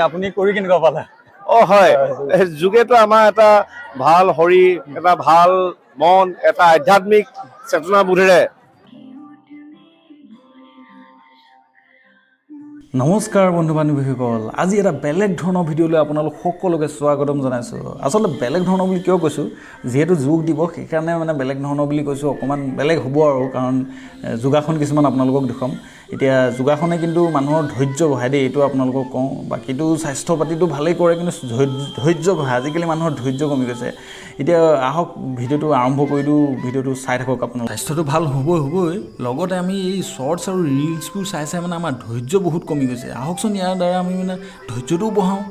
আপুনি কৰি কেনেকুৱা পালে? হয় যোগেতো আমাৰ এটা ভাল শৰীৰ, এটা ভাল মন, এটা আধ্যাত্মিক চেতনাবোধেৰে। নমস্কাৰ বন্ধু বান্ধৱীসকল, আজি এটা বেলেগ ধৰণৰ ভিডিঅ'লৈ আপোনালোক সকলোকে স্বাগতম জনাইছোঁ। আচলতে বেলেগ ধৰণৰ বুলি কিয় কৈছোঁ, যিহেতু যোগ দিৱস সেইকাৰণে মানে বেলেগ ধৰণৰ বুলি কৈছোঁ। অকণমান বেলেগ হ'ব আৰু, কাৰণ যোগাসন কিছুমান আপোনালোকক দেখুৱাম। এতিয়া যোগাসনে কিন্তু মানুহৰ ধৈৰ্য বঢ়ায় দেই, এইটো আপোনালোকক কওঁ। বাকীটো স্বাস্থ্য পাতিটো ভালেই কৰে, কিন্তু ধৈৰ্য বঢ়ায়। আজিকালি মানুহৰ ধৈৰ্য কমি গৈছে। এতিয়া আহক ভিডিঅ'টো আৰম্ভ কৰি দিওঁ, ভিডিঅ'টো চাই থাকক আপোনালোক। স্বাস্থ্যটো ভাল হ'বই, লগতে আমি এই শ্বৰ্টছ আৰু ৰিলছবোৰ চাই মানে আমাৰ ধৈৰ্য বহুত কমি গৈছে। আহকচোন ইয়াৰ দ্বাৰা আমি মানে ধৈৰ্যটোও বঢ়াওঁ।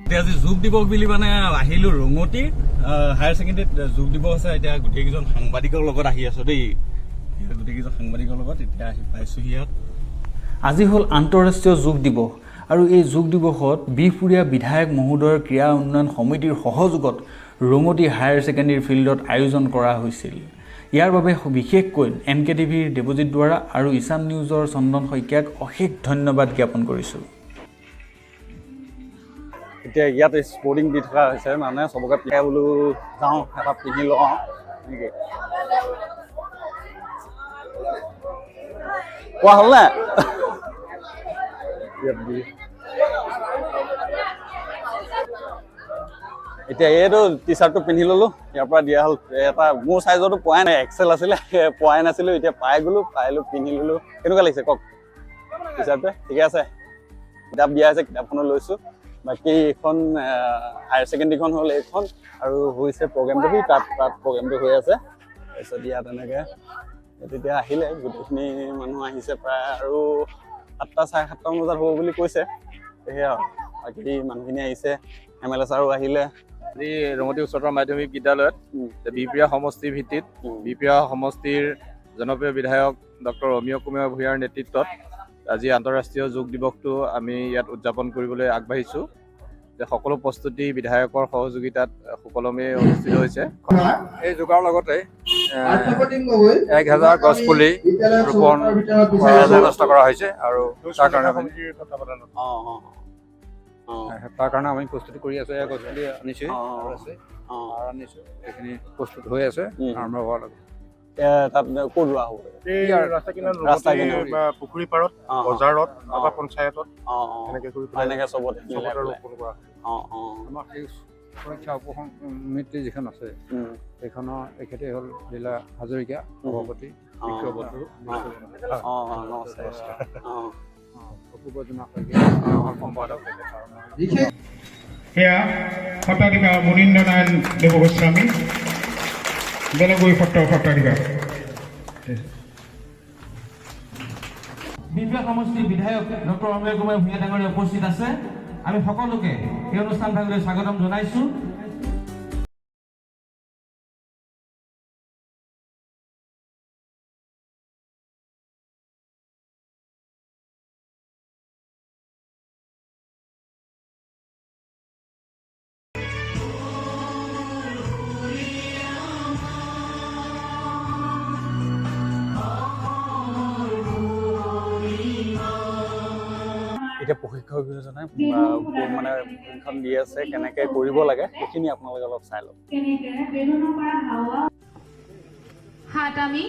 এতিয়া আজি যোগ দিৱস বুলি মানে আহিলোঁ ৰঙতি হায়াৰ ছেকেণ্ডেৰীত যোগ দিৱস আছে। এতিয়া গোটেইকেইজন সাংবাদিকৰ লগত আহি আছোঁ দেই, গোটেইকেইজন সাংবাদিকৰ লগত এতিয়া আহি পাইছোঁহি ইয়াত। আজি হ'ল আন্তঃৰাষ্ট্ৰীয় যোগ দিৱস, আৰু এই যোগ দিৱসত বিহপুৰীয়া বিধায়ক মহোদয়ৰ ক্ৰীড়া উন্নয়ন সমিতিৰ সহযোগত ৰঙতি হায়াৰ ছেকেণ্ডেৰী ফিল্ডত আয়োজন কৰা হৈছিল। ইয়াৰ বাবে বিশেষকৈ NKTVৰ দেৱজিৎ দুৱাৰা আৰু ঈশান নিউজৰ চন্দন শইকীয়াক অশেষ ধন্যবাদ জ্ঞাপন কৰিছোঁ। এতিয়া ইয়াত স্পৰ্টিং দি থকা হৈছে, মানে চবকে পিন্ধাই বোলো যাওঁ, এটা পিন্ধি লওঁ এনেকৈ। কোৱা হ'ল নে? এতিয়া এইটো টি চাৰ্টটো পিন্ধি ল'লোঁ, ইয়াৰ পৰা দিয়া হ'ল। এটা মোৰ চাইজতো পোৱাই নাই, এক্সেল আছিলে, পোৱাই নাছিলোঁ, এতিয়া পাই গ'লোঁ, পিন্ধি ল'লোঁ। কেনেকুৱা লাগিছে কওক টি চাৰ্টটোৱে? ঠিকে আছে। কিতাপ দিয়া হৈছে, কিতাপখনো লৈছোঁ। বাকী এইখন হায়াৰ ছেকেণ্ডেৰীখন হ'ল এইখন, আৰু হৈছে প্ৰগ্ৰেমটো, তাত প্ৰগ্ৰেমটো হৈ আছে। তাৰপিছত ইয়াত এনেকৈ তেতিয়া আহিলে গোটেইখিনি মানুহ আহিছে প্ৰায়, আৰু 7টা চাৰে 7টামান বজাত হ'ব বুলি কৈছে। সেয়া আৰু বাকী মানুহখিনি আহিছে, MLA ছাৰো আহিলে। আজি ৰঙতি উচ্চতৰ মাধ্যমিক বিদ্যালয়ত বিহপুৰীয়া সমষ্টিৰ ভিত্তিত বিহপুৰীয়া সমষ্টিৰ জনপ্ৰিয় বিধায়ক ডক্টৰ অমীয় কুমাৰ ভূঞাৰ নেতৃত্বত আজি আন্তঃৰাষ্ট্ৰীয় যোগ দিৱসটো আমি ইয়াত উদযাপন কৰিবলৈ আগবাঢ়িছোঁ। যে সকলো প্ৰস্তুতি বিধায়কৰ সহযোগিতাত সুকলমে অনুষ্ঠিত হৈছে। এই যোগাৰ লগতে 1000 গছ পুলি ৰোপণ ব্যৱস্থা কৰা হৈছে, আৰু তাৰ কাৰণে আমি প্ৰস্তুতি কৰি আছোঁ। গছ পুলি আনিছোঁ, এইখিনি প্ৰস্তুত হৈ আছে, আৰম্ভ হোৱাৰ লগত। তাত ক'ত ৰোৱা হ'ব? ৰাস্তা কিনাৰত বা পুখুৰী পাৰত, বজাৰত বা পঞ্চায়তত এনেকৈ চবতে ৰোপণ কৰা হয়। আমাৰ সেই সুৰক্ষা উপসমিতি যিখন আছে, সেইখনৰ এখেতে হ'ল লীলা হাজৰিকা সভাপতি, সেয়া সত্ৰাধিকাৰ মুনীন্দ্ৰনাৰায়ণ দেৱগোস্বামী, বেলগুৰি সত্ৰাধিকাৰ। বিহপুৰীয়া সমষ্টিৰ বিধায়ক ডক্টৰ অমীয় কুমাৰ ভূঞা ডাঙৰীয়া উপস্থিত আছে। আমি সকলোকে এই অনুষ্ঠান ভাগলৈ স্বাগতম জনাইছোঁ। এতিয়া প্ৰশিক্ষকজনে মানে প্ৰশিক্ষণ দি আছে, কেনেকৈ কৰিব লাগে সেইখিনি আপোনালোকে অলপ চাই লওক। হাত আমি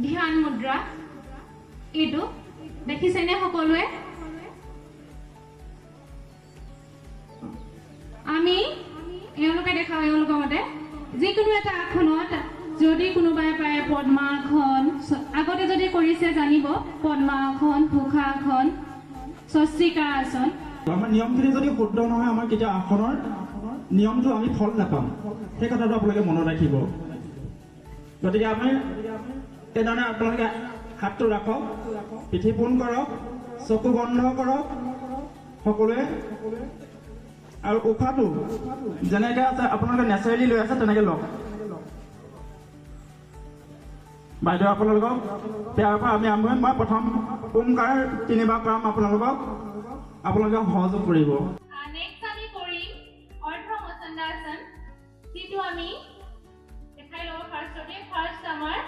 ধ্যান মুদ্ৰা, এইটো দেখিছেনে সকলোৱে? আমি এওঁলোকে দেখাওঁ, এওঁলোকৰ মতে যিকোনো এটা আসনত যদি কোনোবাই পাৰে পদ্মাসন, আগতে যদি কৰিছে জানিব, পদ্মাসন, সুখাসন, স্বস্তিকা আসন। আমাৰ নিয়মখিনি যদি শুদ্ধ নহয়, আমাৰ কেতিয়া আসনৰ নিয়মটো আমি ফল নাপাম, সেই কথাটো আপোনালোকে মনত ৰাখিব। গতিকে আমি তেনেধৰণে আপোনালোকে হাতটো ৰাখক, পিঠি পোন কৰক, চকু বন্ধ কৰক, সকলোৱে আৰু উশাহটো যেনেকৈ আছে আপোনালোকে নেচাৰেলি লৈ আছে তেনেকৈ লওক। বাইদেউ আপোনালোকক ইয়াৰ পৰা আমি আৰম্ভ কৰিম। মই প্ৰথম ওমকাৰ 3বাৰ কৰাম আপোনালোকক সহযোগ কৰিব। নেক্সট আমি কৰিম অৰ্ধ মচন্দাসন, যিটো আমি দেখাই লওঁ ফাৰ্ষ্টতে। ফাৰ্ষ্ট আমাৰ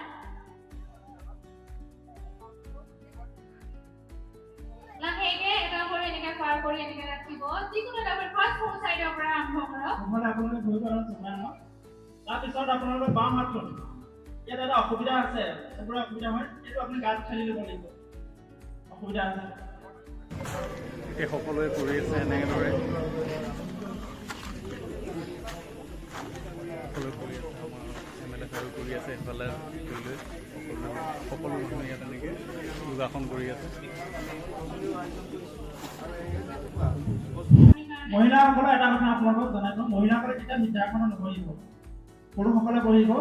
লাহেকে এটা ভৰি এনেকে পাৰ কৰি এনেকে ৰাখিব। যিকোনো এটা ভৰি ফাৰ্ষ্ট সোঁ চাইডৰ পৰা আৰম্ভ কৰক। নহ'লে আপোনালোকে ভৰি পৰা চপাই লওক। তাৰপিছত আপোনালোকৰ বাওঁ হাতটো, ইয়াত এটা অসুবিধা আছে, চবৰে অসুবিধা হয়, এইটো আপুনি গাত ঠেলি ল'ব লাগিব। অসুবিধা আছে এই সকলোৱে কৰি আছে এনেদৰে সকলোৱে কৰি আছে। আমাৰ MLA ছাৰো কৰি আছে, এইফালে কৰি লৈ সকলো মানুহে ইয়াত এনেকৈ যোগাসন কৰি আছে। মহিলাসকলে এটা কথা আপোনালোকক জনাই দিওঁ, মহিলাসকলে যেতিয়া সিদ্ধাসনত নবহিব, পুৰুষসকলে বহিব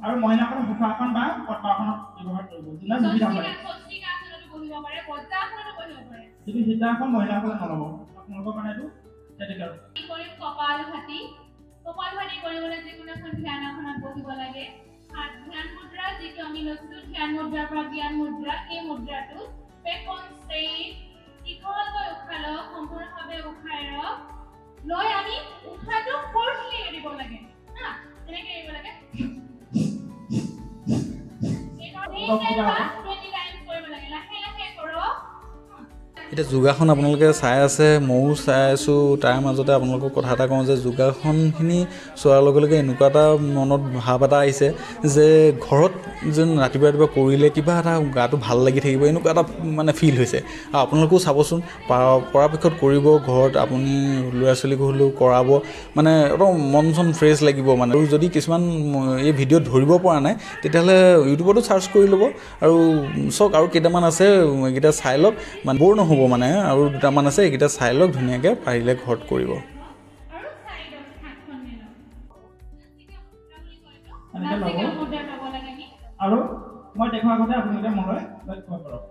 আৰু মহিলাসকলে সুখাসন বা পদ্মাসনত ব্যৱহাৰ কৰিব। যোনে সুবিধা হয়, কিন্তু সিদ্ধাসন মহিলাসকলে নল'ব। আপোনালোকৰ কাৰণে এইটো ক্ৰিটিকেল। কপাল ভাতি কৰিবলৈ যিকোনো এখন ধ্যান আসনত বহিব লাগে। ধ্যান মুদ্ৰা, যিটো আমি লৈছোঁ ধ্যান মুদ্ৰাৰ পৰা জ্ঞান মুদ্ৰা, এই মুদ্ৰাটো বেক অন ষ্ট্ৰেইট, দীঘলকৈ উশাহ লওক, সম্পূৰ্ণভাৱে উশাহ এৰক। লৈ আমি উশাহটো ফ'ৰ্চলি এৰিব লাগে। এনেকৈ এৰিব লাগে। এতিয়া যোগাসন আপোনালোকে চাই আছে, ময়ো চাই আছোঁ। তাৰ মাজতে আপোনালোকক কথা এটা কওঁ যে যোগাসনখিনি চোৱাৰ লগে লগে এনেকুৱা এটা মনত ভাৱ এটা আহিছে যে ঘৰত যেন ৰাতিপুৱা ৰাতিপুৱা কৰিলে কিবা এটা গাটো ভাল লাগি থাকিব, এনেকুৱা এটা মানে ফিল হৈছে। আৰু আপোনালোকেও চাবচোন, পৰাপক্ষত কৰিব ঘৰত, আপুনি ল'ৰা ছোৱালীক হ'লেও কৰাব, মানে একদম মন চন ফ্ৰেছ লাগিব মানে। আৰু যদি কিছুমান এই ভিডিঅ'ত ধৰিব পৰা নাই তেতিয়াহ'লে ইউটিউবতো চাৰ্চ কৰি ল'ব আৰু চাওক। আৰু কেইটামান আছে, এইকেইটা চাই লওক, মানে বৰ নহ'ব মানে। আৰু দুটামান আছে, এইকেইটা চাই লওক, ধুনীয়াকৈ পাৰিলে ঘৰত কৰিব। আৰু মই দেখুওৱা কথা আপোনালোকে মনলৈ লক্ষ্য কৰক।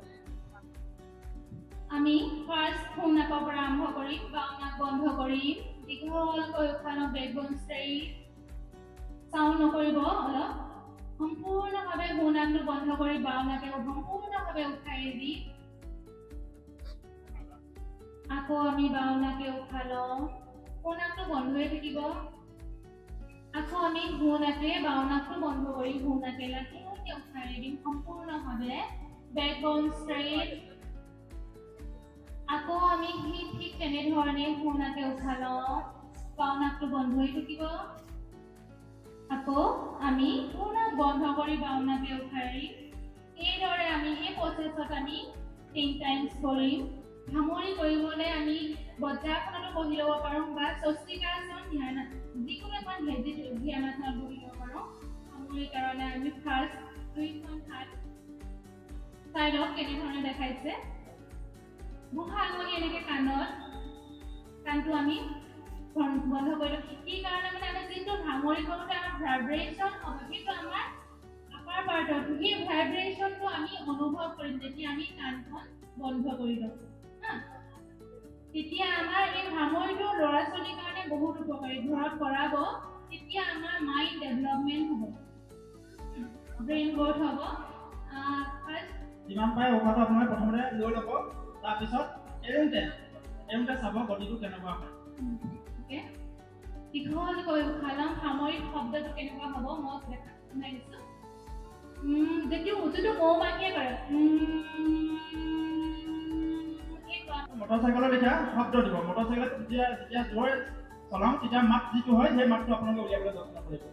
আমি ফাৰ্ষ্ট সোঁ নাকৰ পৰা আৰম্ভ কৰিম, বাওঁ নাক বন্ধ কৰিম, দীঘলকৈ উশাহ লওক, বেকবোন ষ্ট্ৰেইট, চাউণ্ড নকৰিব অলপ। সম্পূৰ্ণভাৱে সোঁ নাকটো বন্ধ কৰি বাওঁ নাকে সম্পূৰ্ণভাৱে উশাহ এৰি আকৌ আমি বাওঁ নাকে উশাহ লওঁ, সোঁ নাকটো বন্ধ হৈ থাকিব। আকৌ আমি সোঁ নাকে বাওঁ নাকটো বন্ধ কৰি সোঁ নাকে লাহেকৈ উশাহ এৰি দিম সম্পূৰ্ণভাৱে, বেকবোন ষ্ট্ৰেইট। আকৌ আমি ঠিক তেনেধৰণে সোঁ নাকে উশাহ লওঁ, বাওঁ নাকটো বন্ধ হৈ থাকিব। আকৌ আমি সোঁ নাক বন্ধ কৰি বাওঁ নাকে উশাহ এৰি, এইদৰে আমি এই প্ৰচেছত আমি 3 টাইমছ কৰিম। ভামুৰি কৰিবলৈ আমি বজ্ৰাসনতো বহি ল'ব পাৰোঁ বা স্বস্তিকাসন, যিকোনো এখন ধ্যানাসনত বহি ল'ব পাৰোঁ। ভামুৰিৰ কাৰণে আমি ফাৰ্ষ্ট 2খন হাত চাই লওক কেনেধৰণে দেখাইছে। মুখা আঙুলি এনেকৈ কাণটো আমি বন্ধ কৰি লওঁ। কি কাৰণে মানে আমি যিটো ভামুৰি কৰোঁতে আমাৰ ভাইব্ৰেশ্যন হ'ব, কিন্তু আমাৰ আপাৰ পাৰ্টত সেই ভাইব্ৰেশ্যনটো আমি অনুভৱ কৰিম যেতিয়া আমি কাণখন বন্ধ কৰি লওঁ। তেতিয়া আমাৰ এই ভামুৰিটো ল'ৰা ছোৱালীৰ কাৰণে বহুত উপকাৰী। ঘৰত কৰাব, তেতিয়া আমাৰ মাইণ্ড ডেভেলপমেণ্ট হ'ব, ব্ৰেইন গ্ৰ'থ হ'ব। যিমান পাৰে উশাহটো আপোনালোকে প্ৰথমতে লৈ ল'ব, তাৰপিছত এৰোঁতে চাব গতিটো কেনেকুৱা হয়। দীঘলকৈ উশাহ লওঁ, ভামুৰিৰ শব্দটো কেনেকুৱা হ'ব মই শুনাই দিছোঁ। যিটো মৌ মাখিয়ে কৰে, মটৰচাইকেলৰ লেখীয়া শব্দ দিব। মটৰচাইকেলত যেতিয়া জোৰে চলাওঁ তেতিয়া মাত যিটো হয় সেই মাতটো আপোনালোকে উলিয়াবলৈ যত্ন কৰিব।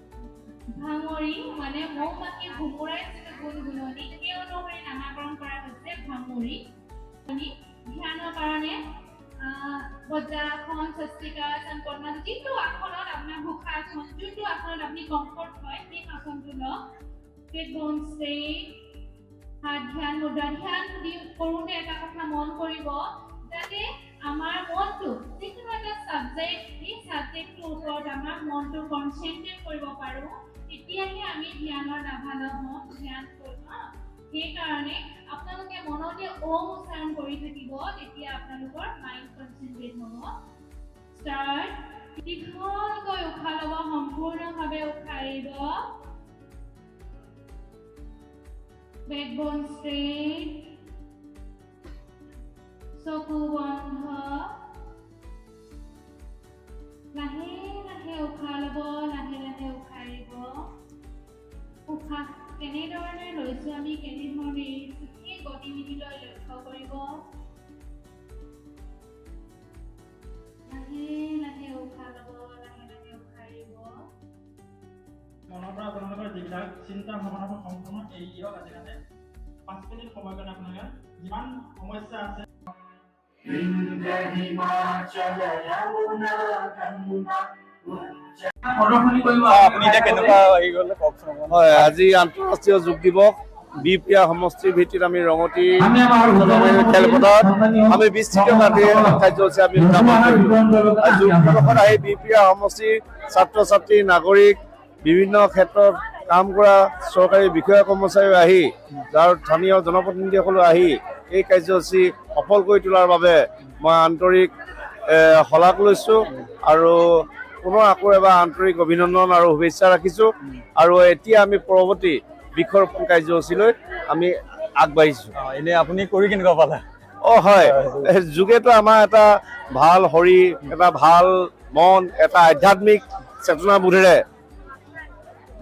ভামুৰি মানে মৌ মাখি ঘুমুৰাই যিটো গুণগুণনি, সেই অনুসৰি নামাকৰণ কৰা হৈছে ভামুৰি। ধ্যানৰ কাৰণে বজ্ৰাসন, স্বস্তিকাসন, পদ্মাসন, যিটো আসনত আপোনাৰ সুখাসন, যোনটো আসনত আপুনি কমফৰ্ট হয় সেই আসনটো লওক। বেকবোন ষ্ট্ৰেইট, হাত ধ্যান মুদ্ৰা। ধ্যান কৰোঁতে এটা কথা মন কৰিব, যাতে আমাৰ মনটো যিকোনো এটা ছাবজেক্ট, সেই ছাবজেক্টটোৰ ওপৰত আমাৰ মনটো কনচেনট্ৰেট কৰিব পাৰোঁ, তেতিয়াহে আমি ধ্যানৰ লাভালাভ হ'ম। ধ্যান কৰিব সেইকাৰণে আপোনালোকে মনতে ওম উচ্চাৰণ কৰি থাকিব, তেতিয়া আপোনালোকৰ মাইণ্ড কনচেন্ট্ৰেট হ'ব। ষ্টাৰ্ট। দীঘলকৈ উশাহ ল'ব, সম্পূৰ্ণভাৱে উশাহ এৰিব। বেকবন ষ্ট্ৰেইট, চকু বন্ধ। লাহে লাহে উশাহ ল'ব, লাহে লাহে উশাহ এৰিব। উশাহ কেনেধৰণে লৈছো, আমি কেনেধৰণে এৰিছো, সেই গতিবিধিলৈ লক্ষ্য কৰিব। লাহে লাহে উশাহ ল'ব, লাহে লাহে উশাহ এৰিব। মনৰ পৰা আপোনালোকৰ যিবিলাক চিন্তা ভাৱনাবোৰ সম্পূৰ্ণ এৰি দিয়ক। আজিকালি 5 মিনিট সময় কাৰণে আপোনালোকে যিমান সমস্যা আছে প্ৰদৰ্শনী কৰিব। আপুনি এতিয়া কেনেকুৱা হেৰি কৰিলে কওকচোন অকণমান। হয়, আজি আন্তঃৰাষ্ট্ৰীয় যোগ দিৱস বিপ্ৰিয়া সমষ্টিৰ ভিত্তিত আমি ৰঙতি খেলপথাৰত আমি বিস্তৃতভাৱে কাৰ্যসূচী আমি উদযাপন কৰিলোঁ। যোগ দিৱসত আহি বিপ্ৰিয়া সমষ্টিৰ ছাত্ৰ ছাত্ৰী, নাগৰিক, বিভিন্ন ক্ষেত্ৰত কাম কৰা চৰকাৰী বিষয়া কৰ্মচাৰী আহি, যাৰ স্থানীয় জনপ্ৰতিনিধিসকলো আহি এই কাৰ্যসূচী সফল কৰি তোলাৰ বাবে মই আন্তৰিক শলাগ লৈছোঁ আৰু পুনৰ আকৌ এবাৰ আন্তৰিক অভিনন্দন আৰু শুভেচ্ছা ৰাখিছোঁ। আৰু এতিয়া আমি পৰৱৰ্তী বৃক্ষৰোপণ কাৰ্যসূচীলৈ আমি আগবাঢ়িছোঁ। এনেই আপুনি কৰি কেনেকুৱা পালে? হয়, যোগেতো আমাৰ এটা ভাল শৰীৰ, এটা ভাল মন, এটা আধ্যাত্মিক চেতনাবোধেৰে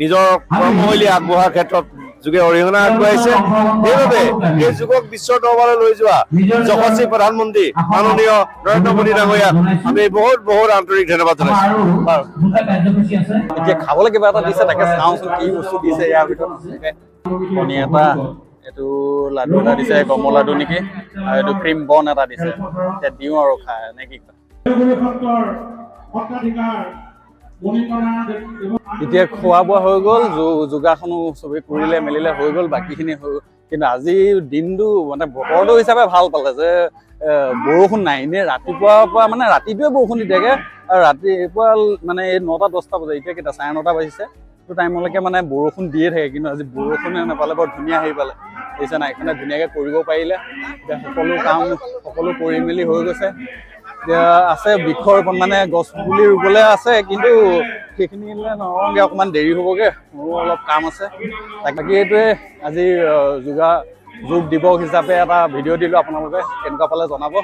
নিজৰ কৰ্মশৈলী আগবঢ়াৰ ক্ষেত্ৰত যোগে অৰিহণা আগবঢ়াইছে। সেইবাবে এই যুগক বিশ্বৰ দৰবাৰলৈ লৈ যোৱা যশস্বী প্ৰধানমন্ত্ৰী মাননীয় নৰেন্দ্ৰ মোদী ডাঙৰীয়াক আমি বহুত বহুত আন্তৰিক ধন্যবাদ জনাইছোঁ। এতিয়া খাবলৈ কিবা এটা দিছে, তাকে চাওঁচোন কি বস্তু দিছে। ইয়াৰ ভিতৰত কণী এটা, এইটো লাডু এটা দিছে, গমৰ লাডু নেকি, আৰু এইটো ক্ৰীম বন এটা দিছে। এতিয়া দিওঁ আৰু খাই নে কি কয়। এতিয়া খোৱা বোৱা হৈ গ'ল, যোগাসনো চবেই কৰিলে মেলিলে হৈ গ'ল, বাকীখিনি হৈ গ'ল। কিন্তু আজি দিনটো মানে বতৰটো হিচাপে ভাল পালে যে বৰষুণ নাই। এনেই ৰাতিপুৱাৰ পৰা মানে ৰাতিটোৱে বৰষুণ দি থাকে, আৰু ৰাতিপুৱা মানে এই 9টা-10টা বজাত, এতিয়া কেইটা 9:30 বাজিছে, সেইটো টাইমলৈকে মানে বৰষুণ দিয়ে থাকে। কিন্তু আজি বৰষুণে নাপালে, বৰ ধুনীয়া হেৰি পালে বুজিছে নাই। এইখনে ধুনীয়াকৈ কৰিব পাৰিলে। এতিয়া সকলো কাম সকলো কৰি মেলি হৈ গৈছে। এতিয়া আছে বৃক্ষৰোপণ, মানে গছ পুলি ৰুবলৈ আছে, কিন্তু সেইখিনিলে নৰওঁগৈ, অকণমান দেৰি হ'বগৈ, মোৰো অলপ কাম আছে। বাকী এইটোৱে আজি যোগ দিৱস হিচাপে এটা ভিডিঅ' দিলোঁ, আপোনালোকে কেনেকুৱা পালে জনাব।